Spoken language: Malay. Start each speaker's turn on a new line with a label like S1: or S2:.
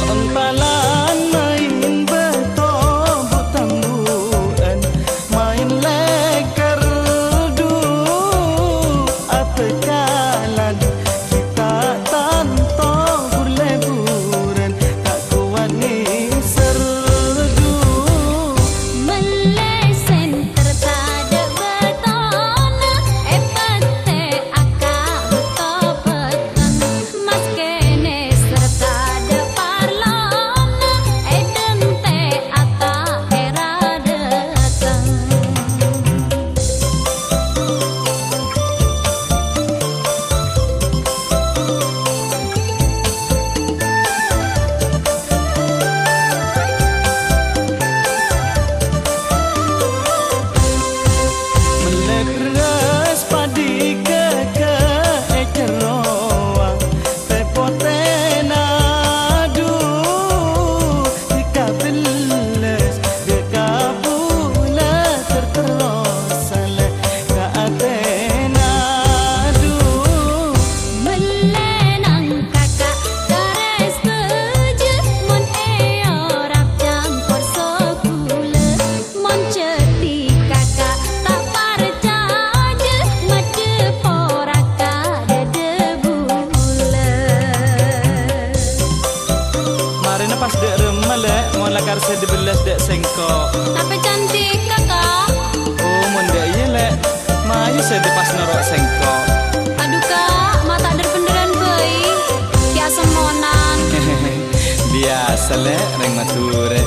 S1: ontalan main betobok tambuan main leker du apa kalan kita tanto burleburan tak kuat ni serdu
S2: melesen tertada betona epate akak betopeten mas kene serta de parlana edente ata era datang
S1: melekeras padi ke eceroa tepotena du dikabeles dekabula terterosale ka atena du
S2: melenang kakak gares keje mon eorap campur sokule mon ceti kakak tak parcaje made poraka dede bule
S1: marina pas dek remale mon lakar se dibeles dek sengkok
S2: tapi cantik kakak
S1: oh mon dek yele mayu se de pas norok sengkok
S2: aduh kak mata der penderan bayi biasa monan
S1: biasa le reng mature